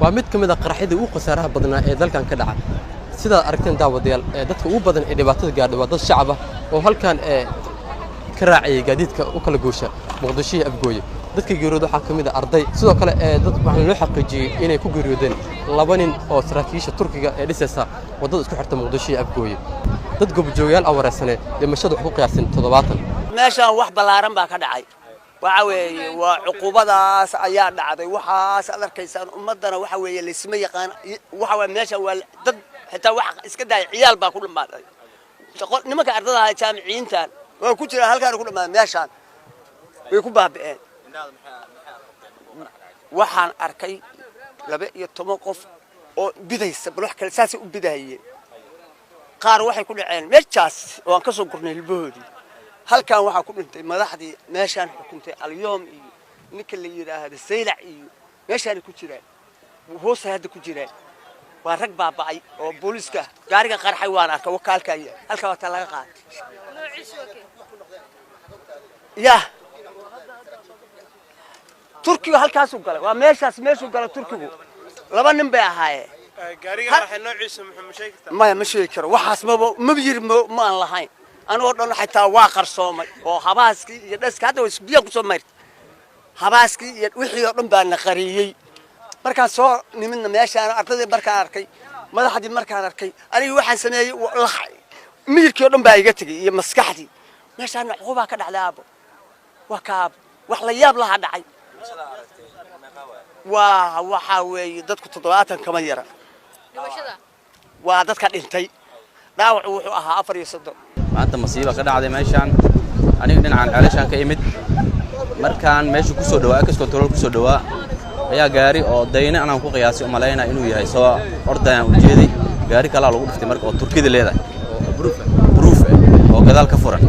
ومد كمدا قرحيدي uu qasaaraha badnaa ee dalkan ka dhacay sida aragteen daawadayaal dadka ugu badan ee dhibaatada gaadhay waa dad shacab ah oo halkan ka raacay gaadiidka u kala goosha Muqdisho iyo Afgooye dadka geeriyooda waxa kamid ah arday sidoo kale dad waxaan loo xaqiijiyay inay ku geeriyoodeen laba nin oo saraakiisha Turkiga ee dhisaysa wadada isku xirta Muqdisho iyo Afgooye dad goobjoogayaal awareysane dhimashadu wax ku qiyaasin 70 meeshan wax balaaran baa ka dhacay waxa weeye waa cuqubadaas ayaa dhacday waxaas aad arkaysaan ummadana waxa weeye lisma yaqaan waxa waa meesha waa dad xitaa wax iska daay ciyaal baa ku dhamaaday nimanka ardada jaamiciinta waa ku jira halkaan ku dhamaaday meeshan way ku baaba'een waxaan arkay 12 qof oo bidaysa bal wax kale saas u bidahayeen qaar waxay ku dhaceen meeshaas oo aan ka soo gurnay hilbahoodii halkaan waxa ku dhintay madaxdii meeshan xukuntay alyoom iyo ninka la yiraahdo saylac iyo meeshan ku jiraan hoos hadda ku jiraan waa rag baaba'ay oo booliska gaariga qarxay waan arkay wakaalkaya halka wata laga qaatay ya Turkiga halkaas u galay waa meeshaas meeshu galay Turkigu laba nin bay ahaayeen gaariga waxay noociisa muxuu sheegi kartaa ma sheegi karo waxaas ma yiri ma aan lahayn anoo dhan xitaa waa qarsoomay oo habaaskii iyo dhaska hadda isbiya ku soo maartay habaaskii iyo wixii oo dhan baa na qariyay markaan soo nimidna meeshaan ardayda markaan arkay madaxdii markaan arkay aniga waxaan sameeyay miirkii oo dhan baa iga tagay iyo maskaxdii meeshaan cuquba ka dhacday aabo waa kaab wax la yaab laha dhacay waxa weeye dadku 70 kama yara waa dadka dhintay dhaawac wuxuu ahaa 34 maanta masiiba ka dhacday meeshan aniga dhinacan calaashan ka imid markaan meesha ku soo dhawaa ka control ku soo dhawaa ayaa gaari oo dayna anaan ku qiyaasay umaleynaa inuu yahay soo ordayaan u jeeday gaari kala lagu dhiftay marka oo Turkida leedahay proof oo gadaal ka furan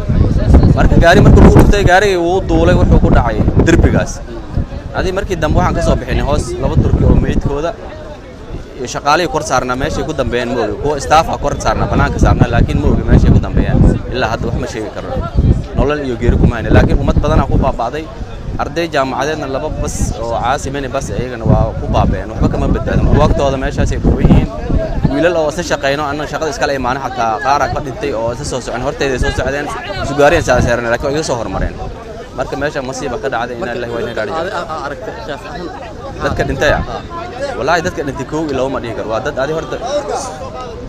marka gaari markuu lagu dhiftay gaariga uu duulay wuxuu ku dhacay derbigaas adii markii dambe waxaan ka soo bixinay hoos laba Turki oo meedkooda iyo shaqaalay kor saarna meesha ku dambeeyeen mooga kuwa staff ah kor saarna banaanka saarna laakiin mooga meesha ku dambeeyeen ilaa hadda wax ma sheegi karo nolol iyo geeri kuma hayna laakiin ummad badan ku baabaaday arday jaamacadeedna laba bas oo caasimeen bas ayagana waa ku baabeen waxba kama badbaadin waqtooda meeshaas ay ku yihiin wiilal oo shaqeeyno anna shaqada iska leeyahay xataa qaar ka dhintay oo soo socon horteeda soo socdeen sugaariyeen saareen laakiin iga soo hormareen marka meesha masiiba ka dhacday in Allah wayna gaari aragtay qiyaas ahaan dadka dhintay wallahi dadka dhintay koow ilaa ma dhihi karo waa dad adi horta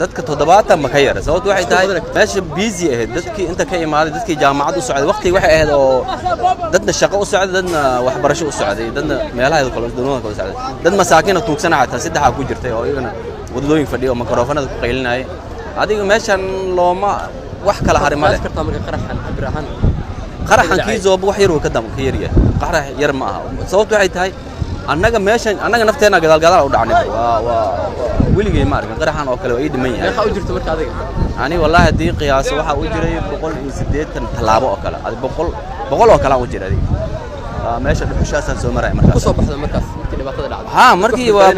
dadka 70 ma ka yara sababtu waxay tahay meesha busy ah dadkii inta ka imaaday dadkii jaamacad u socday waqti waxay ahayd oo dadna shaqo u socday dadna waxbarasho u socday dadna meelaha kala duwan kala socday dad masaakiin tuugsana xataa saddex ku jirtay oo iyagana wadooyin fadhiyo makrofoonada ku qaylinay adiga meeshan looma wax kala harima leh kartaa marka qaraxan abrahan qaraxan kiiso wax yar oo ka dam ka yar yahay qarax yar ma aha sababtu waxay tahay annaga meeshan annaga nafteena gadaal u dhacnay waa wiligay ma arkin qaraxan oo kale way dhiman yahay waxa u jirto marka adiga ani wallahi hadii qiyaas waxa u jiray 180 talaabo oo kale 100 oo kale u jiray meesha dhuxushaasaan soo maray markaas ku soo baxday markaas markii dhibaatada dhacday ha markii waa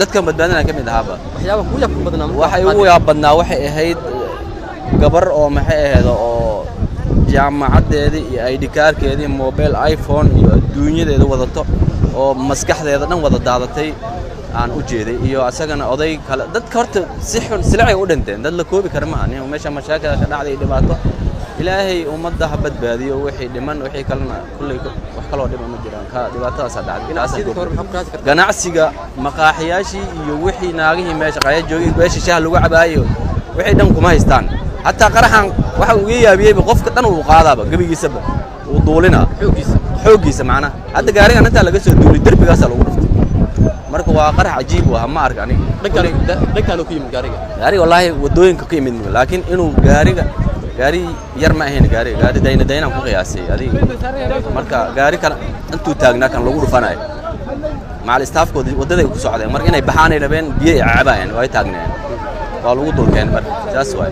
dadka badbaadana kamid ahaaba waxyaabo ku yaab badnaa waxay ugu yaab badnaa waxay ahayd gabar oo maxay ahayd oo jaamacadeedii iyo ID kaarkeedii mobile iPhone iyo adduunyadeeda wadato oo maskaxdeeda dhan wada daadatay aan u jeeday iyo asagana oday kale dadka horta si xun silacay u dhinteen dad la koobi kara ma ahan meesha mashaakil ka dhacday dhibaato ilaahay ummadda ha badbaadiyo wixii dhiman wixii kalena kulli wax kale oo dhiman ma jiraan ka dhibaatadaas dhacday ganacsiga maqaaxiyaashii iyo wixii naagihii meesha qaya joogay beesha shaah lagu cabaayo wixii dhan kuma haystaan hatta qaraxan waxa uu yaabiyay qofka dhan uu qaadaba gabigiisaba uu duulina xoogiisa macna hadda gaarigan inta laga soo duulay derbigaas lagu dhiftay marka waa qarax cajiib ah ma arag aniga dhankaan ku yimid gaariga wallahi wadooyinka ku yimid laakiin inuu gaari yar ma ahayn gaari dayna ku qiyaasay adiga marka gaari kale intuu taagnaa kan lagu dhufanayo maal staafkood wadada ay ku socdeen marka inay baxaan ay rabeen biyo ay cabayaan way taagneen waa lagu dulkeen marka taas way